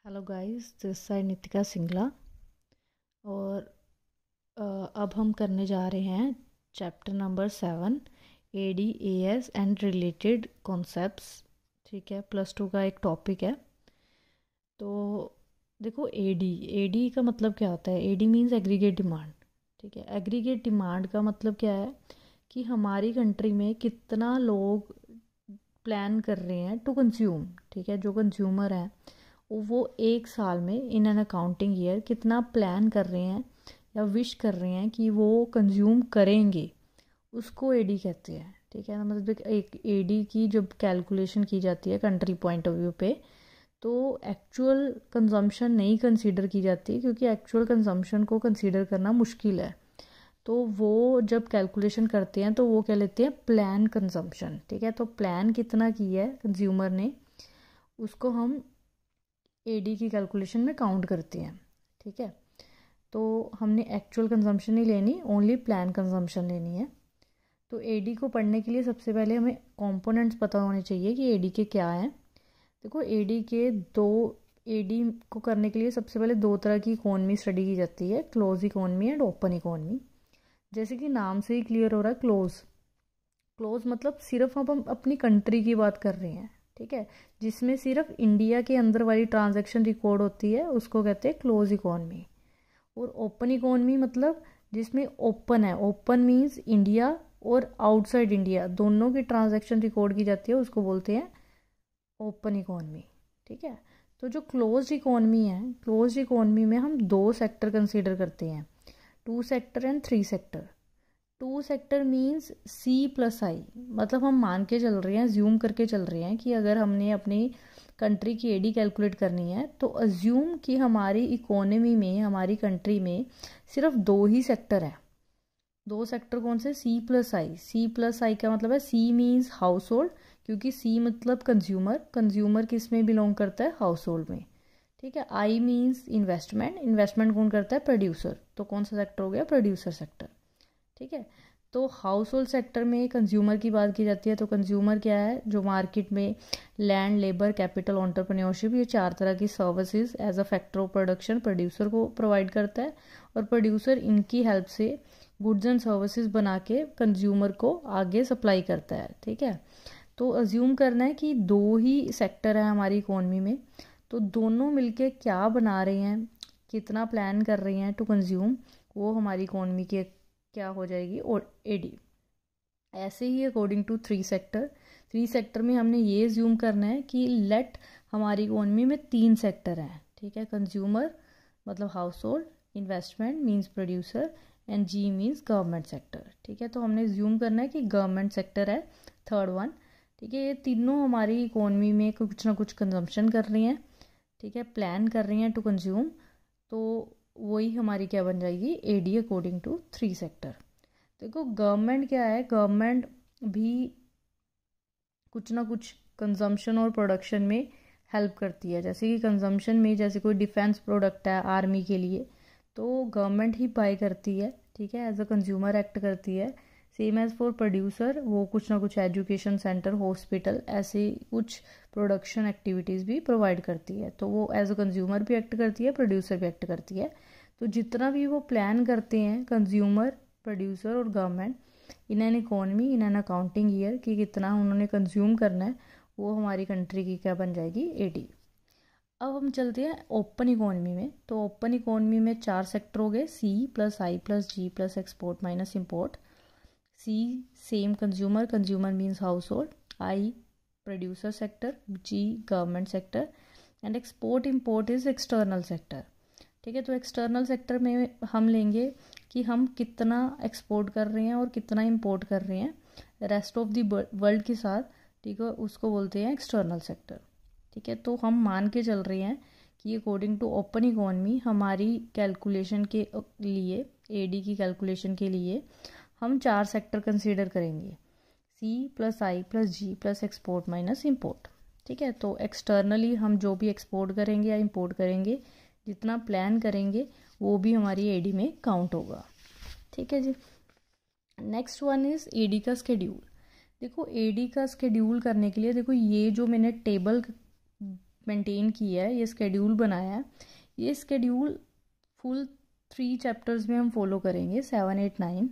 Hello guys, this side Nitika Singla. और अब हम करने जा रहे हैं chapter number 7, ADAS and related concepts. ठीक है, +2 का एक टॉपिक है। तो देखो, एडी का मतलब क्या होता है। AD means aggregate demand. ठीक है, एग्रीगेट डिमांड का मतलब क्या है कि हमारी कंट्री में कितना लोग प्लान कर रहे हैं टू कंज्यूम। ठीक है, जो कंज्यूमर हैं वो एक साल में इन एन अकाउंटिंग ईयर कितना प्लान कर रहे हैं या विश कर रहे हैं कि वो कंज्यूम करेंगे, उसको एडी कहते हैं। ठीक है, मतलब एक एडी की जब कैलकुलेशन की जाती है कंट्री पॉइंट ऑफ व्यू पे, तो एक्चुअल कंजम्पशन नहीं कंसीडर की जाती, क्योंकि एक्चुअल कंजम्पशन को कंसीडर करना मुश्किल है। तो वो जब कैलकुलेशन करते हैं तो वो क्या लेते हैं, प्लान कंजम्पशन। ठीक है, तो प्लान कितना किया है कंज्यूमर ने, उसको हम एडी की कैलकुलेशन में काउंट करते हैं। ठीक है, तो हमने एक्चुअल कंजम्पशन नहीं लेनी, ओनली प्लान कंजम्पशन लेनी है। तो एडी को पढ़ने के लिए सबसे पहले हमें कंपोनेंट्स पता होने चाहिए कि एडी के क्या हैं। देखो, एडी को करने के लिए सबसे पहले दो तरह की इकोनॉमी स्टडी की जाती है, close economy and open economy. जैसे कि नाम से ही क्लियर हो रहा है, क्लोज। क्लोज मतलब सिर्फ हम अपनी कंट्री की बात कर रहे हैं। ठीक है, जिसमें सिर्फ इंडिया के अंदर वाली ट्रांजैक्शन रिकॉर्ड होती है, उसको कहते हैं क्लोज इकोनॉमी। और ओपन इकोनॉमी मतलब जिसमें ओपन है, ओपन मीन्स इंडिया और आउटसाइड इंडिया दोनों की ट्रांजैक्शन रिकॉर्ड की जाती है, उसको बोलते हैं ओपन इकोनॉमी। ठीक है, तो जो क्लोज इकोनॉमी है, क्लोज इकोनॉमी में हम दो सेक्टर कंसीडर करते हैं, 2 sector and 3 sector. 2 sector means C+I, मतलब हम मान के चल रहे हैं, ज्यूम करके चल रहे हैं कि अगर हमने अपनी कंट्री की एडी कैलकुलेट करनी है तो अज्यूम कि हमारी इकोनॉमी में, हमारी कंट्री में सिर्फ 2 ही सेक्टर है। 2 सेक्टर कौन से, C+I। C+I का मतलब है, C मीन्स हाउस होल्ड, क्योंकि C मतलब कंज्यूमर, कंज्यूमर किस में बिलोंग करता है, हाउस होल्ड में। ठीक है, I मीन्स इन्वेस्टमेंट, इन्वेस्टमेंट कौन करता है, प्रोड्यूसर। तो कौन सा सेक्टर हो गया, प्रोड्यूसर सेक्टर। ठीक है, तो हाउस होल्ड सेक्टर में कंज्यूमर की बात की जाती है। तो कंज्यूमर क्या है, जो मार्केट में लैंड, लेबर, कैपिटल, एंटरप्रेन्योरशिप, ये 4 तरह की services as a factor of production producer को प्रोवाइड करता है। और प्रोड्यूसर इनकी हेल्प से गुड्स एंड सर्विसेज बना के कंज्यूमर को आगे सप्लाई करता है। ठीक है, तो अज्यूम करना है कि 2 ही सेक्टर है हमारी इकोनॉमी में, तो दोनों मिलके क्या बना रहे हैं, कितना प्लान कर रहे हैं टू कंज्यूम, वो हमारी इकोनॉमी के क्या हो जाएगी, और एडी। ऐसे ही अकॉर्डिंग टू 3 सेक्टर, 3 सेक्टर में हमने ये ज्यूम करना है कि लेट हमारी इकोनॉमी में 3 सेक्टर हैं। ठीक है, कंज्यूमर मतलब household, investment means producer, and G means government sector. ठीक है, तो हमने ज्यूम करना है कि गवर्नमेंट सेक्टर है थर्ड वन। ठीक है, ये तीनों हमारी इकोनॉमी में कुछ ना कुछ कंजम्पशन कर रही हैं। ठीक है, प्लान कर रही हैं टू कंज्यूम, तो वही हमारी क्या बन जाएगी, एडी अकॉर्डिंग टू 3 सेक्टर। देखो, गवर्नमेंट क्या है, गवर्नमेंट भी कुछ ना कुछ कंजम्पशन और प्रोडक्शन में हेल्प करती है। जैसे कि कंजम्पशन में, जैसे कोई डिफेंस प्रोडक्ट है आर्मी के लिए, तो गवर्नमेंट ही बाय करती है। ठीक है, एज अ कंज्यूमर एक्ट करती है। सेम एज फॉर प्रोड्यूसर, वो कुछ ना कुछ एजुकेशन सेंटर, हॉस्पिटल, ऐसे कुछ प्रोडक्शन एक्टिविटीज़ भी प्रोवाइड करती है। तो वो एज अ कंज्यूमर भी एक्ट करती है, प्रोड्यूसर भी एक्ट करती है। तो जितना भी वो प्लान करते हैं कंज्यूमर, प्रोड्यूसर और government in an economy, in an accounting year, कि कितना उन्होंने कंज्यूम करना है, वो हमारी कंट्री की क्या बन जाएगी, एडी। अब हम चलते हैं ओपन इकोनॉमी में। तो ओपन इकोनॉमी में 4 सेक्टर हो गए, C+I+G+ export minus import. C same consumer, consumer means house hold, I producer sector, G government sector, and export import is external sector. ठीक है, तो एक्सटर्नल सेक्टर में हम लेंगे कि हम कितना एक्सपोर्ट कर रहे हैं और कितना इंपोर्ट कर रहे हैं रेस्ट ऑफ द वर्ल्ड के साथ। ठीक है, उसको बोलते हैं एक्सटर्नल सेक्टर। ठीक है, तो हम मान के चल रहे हैं कि अकॉर्डिंग टू ओपन इकोनॉमी हमारी कैलकुलेशन के लिए, एडी की कैलकुलेशन के लिए हम 4 सेक्टर कंसीडर करेंगे, C+I+G+ एक्सपोर्ट माइनस इम्पोर्ट। ठीक है, तो एक्सटर्नली हम जो भी एक्सपोर्ट करेंगे या इंपोर्ट करेंगे, जितना प्लान करेंगे, वो भी हमारी एडी में काउंट होगा। ठीक है जी, नेक्स्ट वन इज एडी का स्केड्यूल। देखो, एडी का स्केड्यूल करने के लिए, देखो ये जो मैंने टेबल मेंटेन किया है, ये स्केड्यूल बनाया है। ये स्केड्यूल फुल 3 चैप्टर्स में हम फॉलो करेंगे, 7, 8, 9।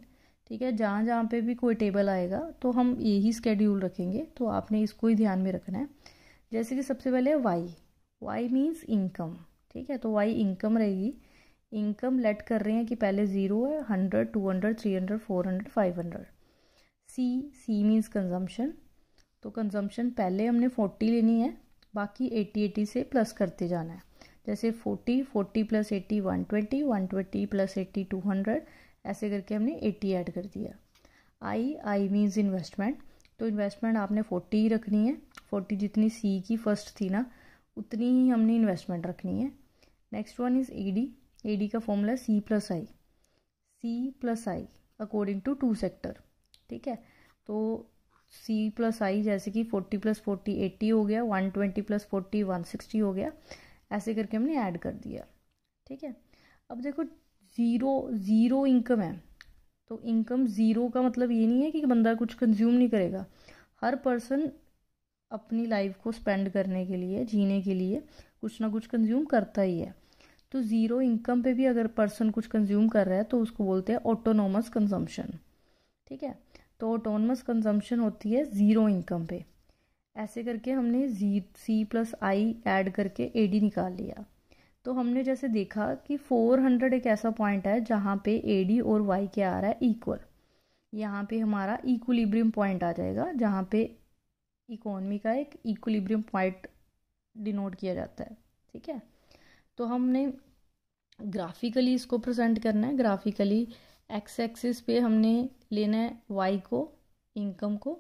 ठीक है, जहाँ जहाँ पे भी कोई टेबल आएगा तो हम यही स्केड्यूल रखेंगे, तो आपने इसको ही ध्यान में रखना है। जैसे कि सबसे पहले वाई मीन्स इनकम। ठीक है, तो वाई इनकम रहेगी। इनकम लेट कर रहे हैं कि पहले 0 है, 100, 200, 300, 400, 500। सी मीन्स कंजम्पशन, तो कंजम्पशन पहले हमने 40 लेनी है, बाकी 80 से प्लस करते जाना है। जैसे 40 प्लस 80 120, 120 प्लस 80 200, ऐसे करके हमने 80 ऐड कर दिया। आई मीन्स इन्वेस्टमेंट, तो इन्वेस्टमेंट आपने 40 ही रखनी है। 40 जितनी सी की फर्स्ट थी ना, उतनी ही हमने इन्वेस्टमेंट रखनी है। नेक्स्ट वन इज एडी का formula C plus I according to 2 sector. ठीक है, तो सी प्लस आई जैसे कि 40 प्लस 40 80 हो गया, 120 प्लस 40 160 हो गया, ऐसे करके हमने ऐड कर दिया। ठीक है, अब देखो ज़ीरो इनकम है, तो इनकम ज़ीरो का मतलब ये नहीं है कि बंदा कुछ कंज्यूम नहीं करेगा। हर पर्सन अपनी लाइफ को स्पेंड करने के लिए, जीने के लिए कुछ ना कुछ कंज्यूम करता ही है। तो ज़ीरो इनकम पे भी अगर पर्सन कुछ कंज्यूम कर रहा है तो उसको बोलते हैं ऑटोनोमस कंजम्पशन। ठीक है, तो ऑटोनोमस कंजम्पशन होती है ज़ीरो इनकम पे। ऐसे करके हमने सी प्लस आई ऐड करके एडी निकाल लिया। तो हमने जैसे देखा कि 400 एक ऐसा पॉइंट है जहाँ पे एडी और वाई क्या आ रहा है, इक्वल। यहाँ पे हमारा इक्विलिब्रियम पॉइंट आ जाएगा, जहाँ पे इकोनॉमी का एक इक्विलिब्रियम पॉइंट डिनोट किया जाता है। ठीक है, तो हमने ग्राफिकली इसको प्रेजेंट करना है। ग्राफिकली एक्स एक्सिस पे हमने लेना है वाई को, इनकम को।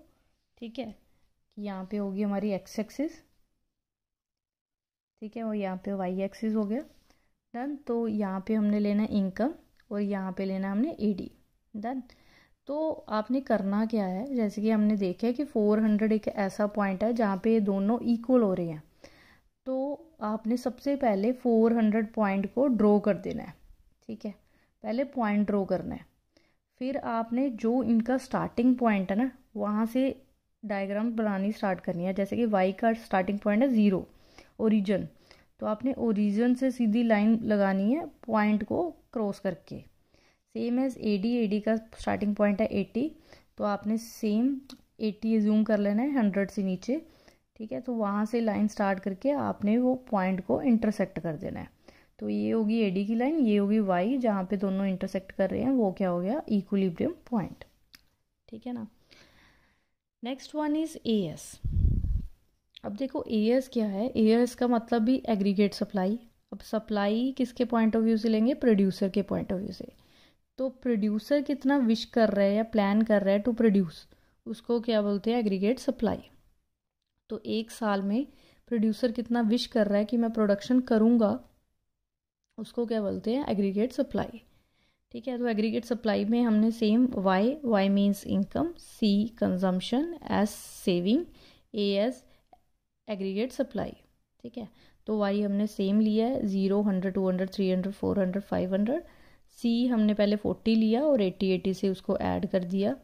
ठीक है, कि यहाँ पे होगी हमारी एक्स एक्सिस। ठीक है, और यहाँ पे वाई एक्सिस हो गया, डन। तो यहाँ पे हमने लेना है इनकम और यहाँ पे लेना है हमने एडी, डन। तो आपने करना क्या है, जैसे कि हमने देखा है कि 400 एक ऐसा पॉइंट है जहाँ पे ये दोनों इक्वल हो रहे हैं। तो आपने सबसे पहले 400 पॉइंट को ड्रॉ कर देना है। ठीक है, पहले पॉइंट ड्रॉ करना है, फिर आपने जो इनका स्टार्टिंग पॉइंट है ना, वहाँ से डायग्राम बनानी स्टार्ट करनी है। जैसे कि वाई का स्टार्टिंग पॉइंट है 0 ओरिजिन, तो आपने ओरिजिन से सीधी लाइन लगानी है पॉइंट को क्रॉस करके। सेम एज एडी का स्टार्टिंग पॉइंट है 80, तो आपने सेम 80 एज्यूम कर लेना है 100 से नीचे। ठीक है, तो वहाँ से लाइन स्टार्ट करके आपने वो पॉइंट को इंटरसेक्ट कर देना है। तो ये होगी एडी की लाइन, ये होगी वाई, जहाँ पे दोनों इंटरसेक्ट कर रहे हैं वो क्या हो गया, इक्विलिब्रियम पॉइंट। ठीक है ना। Next one is as. अब देखो एएस क्या है, एएस का मतलब भी एग्रीगेट सप्लाई। अब सप्लाई किसके पॉइंट ऑफ व्यू से लेंगे, प्रोड्यूसर के पॉइंट ऑफ व्यू से। तो प्रोड्यूसर कितना विश कर रहा है या प्लान कर रहा है टू प्रोड्यूस, उसको क्या बोलते हैं, एग्रीगेट सप्लाई। तो एक साल में प्रोड्यूसर कितना विश कर रहा है कि मैं प्रोडक्शन करूँगा, उसको क्या बोलते हैं, एग्रीगेट सप्लाई। ठीक है, तो एग्रीगेट सप्लाई में हमने same Y means income, C consumption, S saving, A S aggregate supply. ठीक है, तो वाई हमने सेम लिया है 0 100 200 300 400 500। सी हमने पहले 40 लिया और 80 से उसको ऐड कर दिया।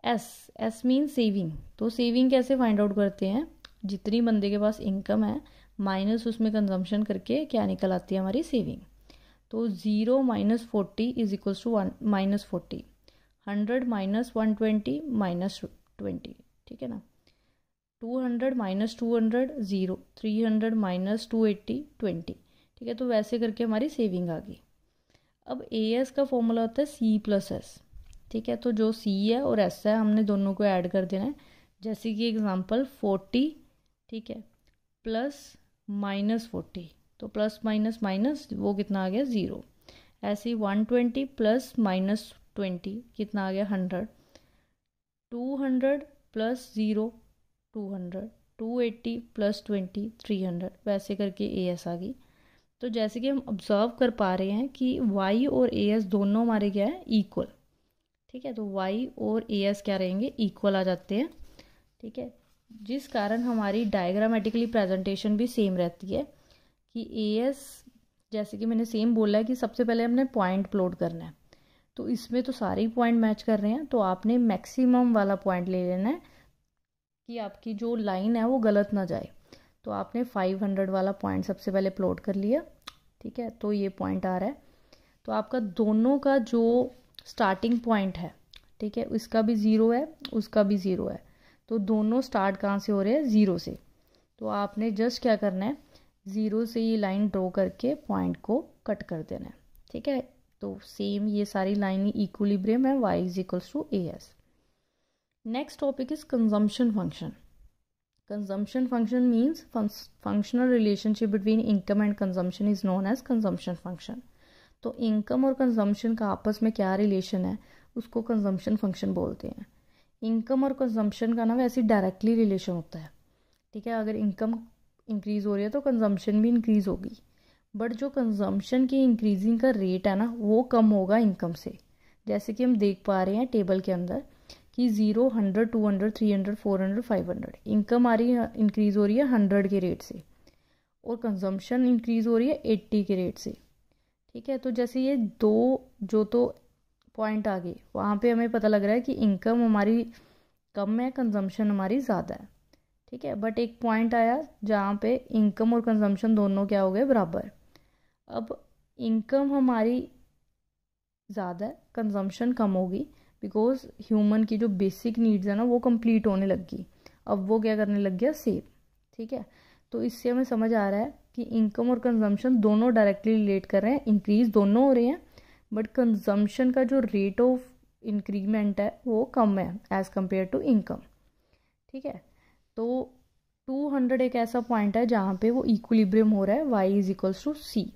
एस मीन सेविंग, तो सेविंग कैसे फाइंड आउट करते हैं, जितनी बंदे के पास इनकम है माइनस उसमें कंजम्पशन करके क्या निकल आती है हमारी सेविंग। तो 0 minus 40 is equals to minus 40, 100 minus 120 minus 20। ठीक है ना, 200 माइनस 200 0, 300 माइनस 280 20। ठीक है, तो वैसे करके हमारी सेविंग आ गई। अब एएस का फॉर्मूला होता है सी प्लस एस। ठीक है, तो जो सी है और एस है हमने दोनों को ऐड कर देना है। जैसे कि एग्जांपल 40, ठीक है, प्लस माइनस 40, तो प्लस माइनस माइनस वो कितना आ गया 0। ऐसे ही 120 प्लस माइनस 20 कितना आ गया 100। 200 प्लस 0 200, 280 प्लस 20 300, वैसे करके एएस आ गई। तो जैसे कि हम ऑब्जर्व कर पा रहे हैं कि वाई और एएस दोनों हमारे क्या है, इक्वल। ठीक है, तो वाई और एएस क्या रहेंगे, इक्वल आ जाते हैं। ठीक है, जिस कारण हमारी डायग्रामेटिकली प्रेजेंटेशन भी सेम रहती है कि एएस, जैसे कि मैंने सेम बोला है कि सबसे पहले हमने पॉइंट प्लॉट करना है, तो इसमें तो सारे ही पॉइंट मैच कर रहे हैं, तो आपने मैक्सिमम वाला पॉइंट ले लेना है कि आपकी जो लाइन है वो गलत ना जाए। तो आपने 500 वाला पॉइंट सबसे पहले प्लॉट कर लिया, ठीक है। तो ये पॉइंट आ रहा है, तो आपका दोनों का जो स्टार्टिंग पॉइंट है, ठीक है, इसका भी 0 है, उसका भी 0 है, तो दोनों स्टार्ट कहाँ से हो रहे हैं, 0 से। तो आपने जस्ट क्या करना है, 0 से ये लाइन ड्रॉ करके पॉइंट को कट कर देना है, ठीक है। तो सेम ये सारी लाइन इक्विलिब्रियम है, y is equals to as। Next topic is consumption function. Consumption function means functional relationship between income and consumption is known as consumption function. तो इनकम और कंजम्पशन का आपस में क्या रिलेशन है, उसको कंजम्पशन फंक्शन बोलते हैं। इनकम और कंजम्पशन का ना वैसे डायरेक्टली रिलेशन होता है, ठीक है। अगर इनकम इंक्रीज हो रही है तो कंजम्पशन भी इंक्रीज होगी, बट जो कंजम्पशन की इंक्रीजिंग का रेट है ना वो कम होगा इनकम से। जैसे कि हम देख पा रहे हैं टेबल के अंदर कि 0, 100, 200, 300, 400, 500 इनकम आ रही है, इंक्रीज हो रही है 100 के रेट से, और कंजम्पशन इंक्रीज हो रही है 80 के रेट से, ठीक है। तो जैसे ये दो जो तो पॉइंट आ गए, वहाँ पे हमें पता लग रहा है कि इनकम हमारी कम है, कंजम्पशन हमारी ज़्यादा है, ठीक है। बट एक पॉइंट आया जहाँ पे इनकम और कंजम्पशन दोनों क्या हो गए, बराबर। अब इनकम हमारी ज़्यादा है, कंजम्पशन कम होगी, बिकॉज ह्यूमन की जो बेसिक नीड्स है ना वो कंप्लीट होने लगी, अब वो क्या करने लग गया, सेव, ठीक है। तो इससे हमें समझ आ रहा है कि इनकम और कंजम्पशन दोनों डायरेक्टली रिलेट कर रहे हैं, इंक्रीज दोनों हो रहे हैं, बट कंजम्पशन का जो रेट ऑफ इंक्रीमेंट है वो कम है एज़ कम्पेयर टू इनकम, ठीक है। तो 200 एक ऐसा पॉइंट है जहाँ पे वो इक्विलिब्रियम हो रहा है, y is equals to c,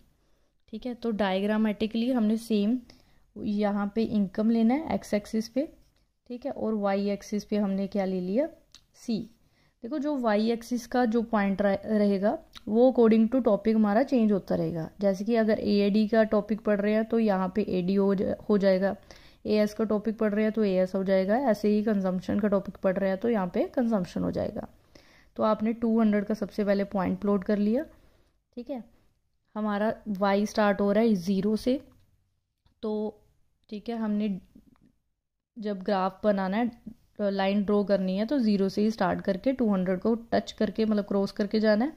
ठीक है। तो डायग्रामेटिकली हमने सेम यहाँ पे इनकम लेना है x एक्सिस पे, ठीक है, और y एक्सिस पे हमने क्या ले लिया, c। देखो जो y एक्सिस का जो पॉइंट रहेगा वो अकॉर्डिंग टू टॉपिक हमारा चेंज होता रहेगा। जैसे कि अगर AAD का टॉपिक पढ़ रहे हैं तो यहाँ पे AD हो जाएगा, AS का टॉपिक पढ़ रहे हैं तो AS हो जाएगा, ऐसे ही कंजम्पशन का टॉपिक पढ़ रहे हैं तो यहाँ पे कंजम्पशन हो जाएगा। तो आपने 200 का सबसे पहले पॉइंट प्लॉट कर लिया, ठीक है। हमारा y स्टार्ट हो रहा है 0 से, तो ठीक है, हमने जब ग्राफ बनाना है, लाइन ड्रॉ करनी है, तो 0 से ही स्टार्ट करके 200 को टच करके मतलब क्रॉस करके जाना है।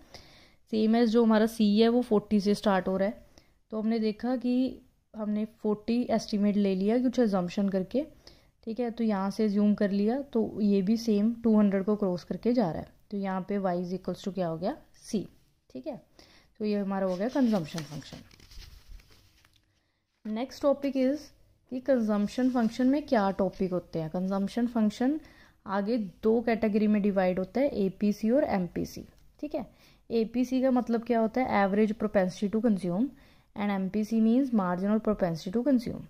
सेम एज जो हमारा c है वो 40 से स्टार्ट हो रहा है, तो हमने देखा कि हमने 40 एस्टिमेट ले लिया कुछ एजम्पशन करके, ठीक है। तो यहाँ से जूम कर लिया, तो ये भी सेम 200 को क्रॉस करके जा रहा है, तो यहाँ पे y इज इक्वल्स टू क्या हो गया, c, ठीक है। तो ये हमारा हो गया consumption function. Next topic is कि कंजम्पशन फंक्शन में क्या टॉपिक होते हैं। कंजम्पशन फंक्शन आगे दो कैटेगरी में डिवाइड होता है, APC और MPC, ठीक है। APC का मतलब क्या होता है, average propensity to consume, and MPC means marginal propensity to consume.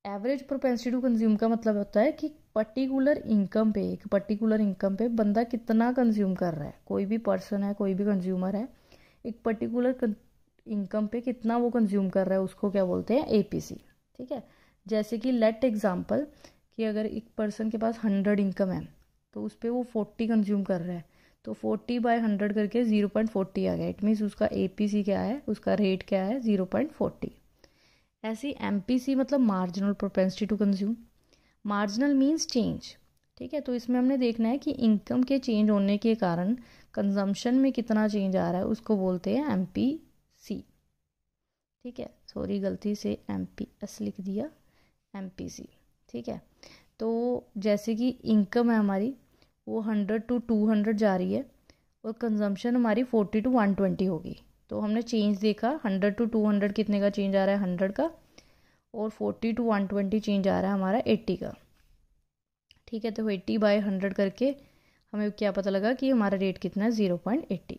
Average propensity to consume का मतलब होता है कि पर्टिकुलर इनकम पे, एक पर्टिकुलर इनकम पे बंदा कितना कंज्यूम कर रहा है, कोई भी पर्सन है, कोई भी कंज्यूमर है, एक पर्टिकुलर इनकम पे कितना वो कंज्यूम कर रहा है, उसको क्या बोलते हैं, APC, ठीक है। जैसे कि लेट एग्जांपल कि अगर एक पर्सन के पास 100 इनकम है तो उस पर वो 40 कंज्यूम कर रहा है, तो 40/100 करके 0.40 आ गया, इट मीन्स उसका APC क्या है, उसका रेट क्या है, 0.40। ऐसे ही MPC मतलब marginal propensity to consume. Marginal means change, ठीक है। तो इसमें हमने देखना है कि इनकम के चेंज होने के कारण कंजम्पशन में कितना चेंज आ रहा है, उसको बोलते हैं MPC, ठीक है। सॉरी गलती से MPS लिख दिया, MPC, ठीक है। तो जैसे कि इनकम है हमारी वो 100 to 200 जा रही है, और कंजम्पशन हमारी 40 to 120 होगी, तो हमने चेंज देखा 100 to 200 कितने का चेंज आ रहा है, 100 का, और 40 to 120 चेंज आ रहा है हमारा 80 का, ठीक है। तो 80/100 करके हमें क्या पता लगा कि हमारा रेट कितना है, 0.80।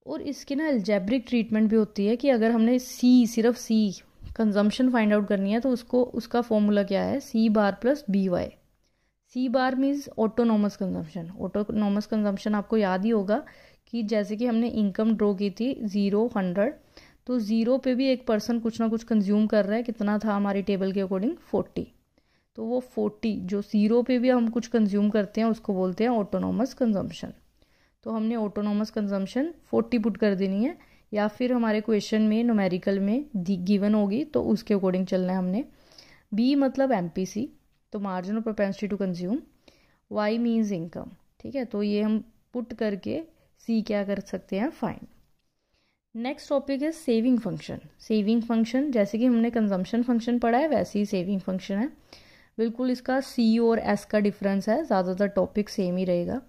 और इसकी ना अलजेब्रिक ट्रीटमेंट भी होती है कि अगर हमने सिर्फ C कंजम्पशन फाइंड आउट करनी है तो उसका फॉर्मूला क्या है, C⁻+BY। C means autonomous consumption. Autonomous consumption आपको याद ही होगा कि जैसे कि हमने इनकम ड्रॉ की थी 0, 100, तो 0 पे भी एक पर्सन कुछ ना कुछ कंज्यूम कर रहा है, कितना था हमारी टेबल के अकॉर्डिंग, 40। तो वो 40 जो 0 पे भी हम कुछ कंज्यूम करते हैं उसको बोलते हैं ऑटोनोमस कंजम्पशन। तो हमने ऑटोनोमस कंजम्पशन 40 पुट कर देनी है, या फिर हमारे क्वेश्चन में न्यूमेरिकल में गिवन होगी तो उसके अकॉर्डिंग चलना है हमने। B मतलब MPC, तो marginal propensity to consume. Y means income, ठीक है। तो ये हम पुट करके सी क्या कर सकते हैं, फाइंड। नेक्स्ट टॉपिक है सेविंग फंक्शन। सेविंग फंक्शन जैसे कि हमने कंजम्पशन फंक्शन पढ़ा है वैसे ही सेविंग फंक्शन है। बिल्कुल इसका सी और एस का डिफरेंस है, ज़्यादातर टॉपिक सेम ही रहेगा।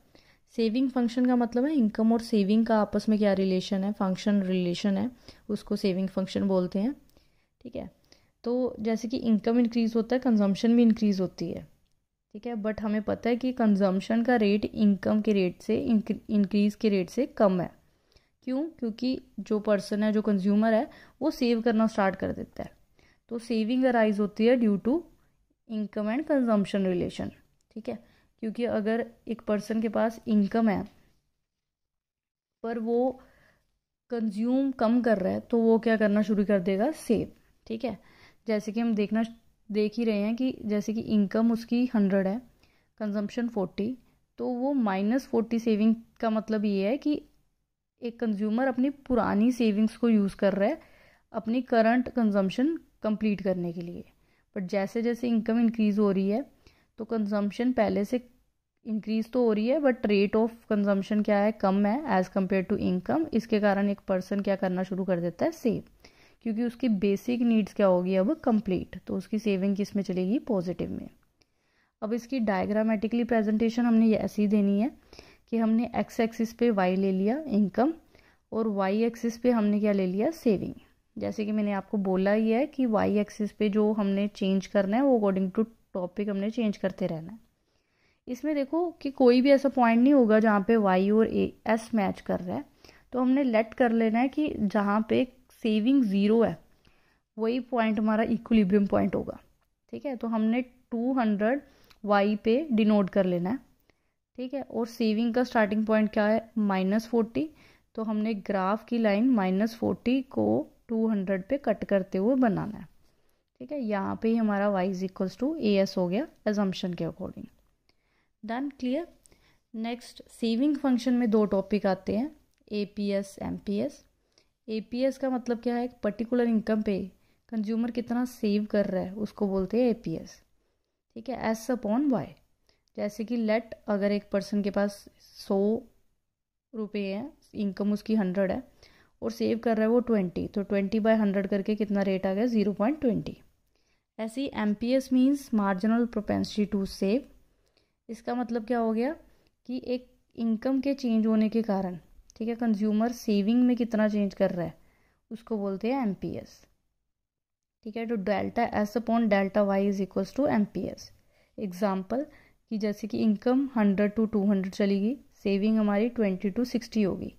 सेविंग फंक्शन का मतलब है इनकम और सेविंग का आपस में क्या रिलेशन है, फंक्शन रिलेशन है, उसको सेविंग फंक्शन बोलते हैं। ठीक है, तो जैसे कि इनकम इंक्रीज़ होता है कंजम्पशन भी इंक्रीज़ होती है। ठीक है, बट हमें पता है कि कंजम्पशन का रेट इनकम के रेट से इंक्रीज़ के रेट से कम है। क्यों? क्योंकि जो पर्सन है, जो कंज्यूमर है, वो सेव करना स्टार्ट कर देता है। तो सेविंग अराइज होती है due to income and consumption relation. ठीक है, क्योंकि अगर एक पर्सन के पास इनकम है पर वो कंज्यूम कम कर रहा है तो वो क्या करना शुरू कर देगा, सेव। ठीक है, जैसे कि हम देख ही रहे हैं कि जैसे कि इनकम उसकी 100 है, कंजम्पशन 40, तो वो -40 सेविंग का मतलब ये है कि एक कंज्यूमर अपनी पुरानी सेविंग्स को यूज़ कर रहा है अपनी करंट कंजम्पशन कंप्लीट करने के लिए। बट जैसे जैसे इनकम इंक्रीज़ हो रही है तो कंजम्पशन पहले से इंक्रीज़ तो हो रही है बट रेट ऑफ कंजम्पशन क्या है, कम है एज़ कम्पेयर टू इनकम। इसके कारण एक पर्सन क्या करना शुरू कर देता है, सेव, क्योंकि उसकी बेसिक नीड्स क्या होगी अब, कंप्लीट। तो उसकी सेविंग किस में चलेगी, पॉजिटिव में। अब इसकी डायग्रामेटिकली प्रेजेंटेशन हमने ऐसी ही देनी है कि हमने एक्स एक्सिस पे वाई ले लिया इनकम और वाई एक्सिस पे हमने क्या ले लिया, सेविंग। जैसे कि मैंने आपको बोला ही है कि वाई एक्सिस पे जो हमने चेंज करना है वो अकॉर्डिंग टू टॉपिक हमने चेंज करते रहना है। इसमें देखो कि कोई भी ऐसा पॉइंट नहीं होगा जहाँ पे वाई और एस मैच कर रहा है, तो हमने लेट कर लेना है कि जहाँ पे सेविंग 0 है वही पॉइंट हमारा इक्विलिब्रियम पॉइंट होगा। ठीक है, तो हमने 200 वाई पे डिनोट कर लेना है। ठीक है, और सेविंग का स्टार्टिंग पॉइंट क्या है, -40, तो हमने ग्राफ की लाइन -40 को 200 पे कट करते हुए बनाना है। ठीक है, यहाँ पे ही हमारा y = AS हो गया एजम्पशन के according. Done, clear. Next saving function में 2 टॉपिक आते हैं, APS, MPS। APS का मतलब क्या है, पर्टिकुलर इनकम पे कंज्यूमर कितना सेव कर रहा है उसको बोलते हैं APS। ठीक है, S अपॉन Y। जैसे कि लेट अगर एक पर्सन के पास 100 रुपये है, इनकम उसकी 100 है और सेव कर रहा है वो 20, तो 20/100 करके कितना रेट आ गया, 0.20। ऐसे ही MPS means marginal propensity to save. इसका मतलब क्या हो गया कि एक इनकम के चेंज होने के कारण, ठीक है, कंज्यूमर सेविंग में कितना चेंज कर रहा है उसको बोलते हैं MPS। ठीक है, तो delta S upon delta Y = MPS। Example कि जैसे कि इनकम 100 to 200 चलेगी, सेविंग हमारी 20 to 60 होगी,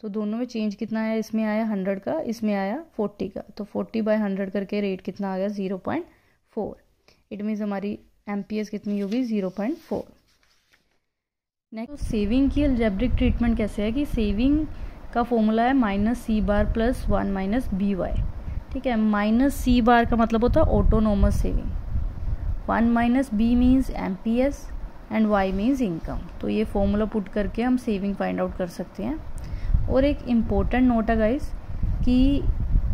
तो दोनों में चेंज कितना आया, इसमें आया 100 का, इसमें आया 40 का, तो 40/100 करके रेट कितना आ गया, 0.4। इट मीन्स हमारी MPS कितनी होगी, 0.4। नेक्स्ट, तो सेविंग की अलजेब्रिक ट्रीटमेंट कैसे है कि सेविंग का फॉर्मूला है -C⁻ + 1 - BY। ठीक है, -C⁻ का मतलब होता है autonomous saving, 1 - B means MPS and Y means income. तो ये फॉर्मूला पुट करके हम सेविंग फाइंड आउट कर सकते हैं। और एक इम्पोर्टेंट नोट है गाइस कि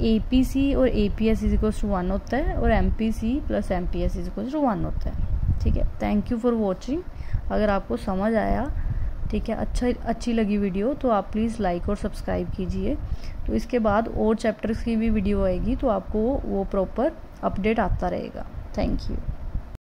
APC और APS = 1 होता है और MPC + MPS = 1 होता है। ठीक है, थैंक यू फॉर वॉचिंग। अगर आपको समझ आया, ठीक है, अच्छी लगी वीडियो तो आप प्लीज़ लाइक और सब्सक्राइब कीजिए। तो इसके बाद और चैप्टर्स की भी वीडियो आएगी तो आपको वो प्रॉपर अपडेट आता रहेगा। Thank you.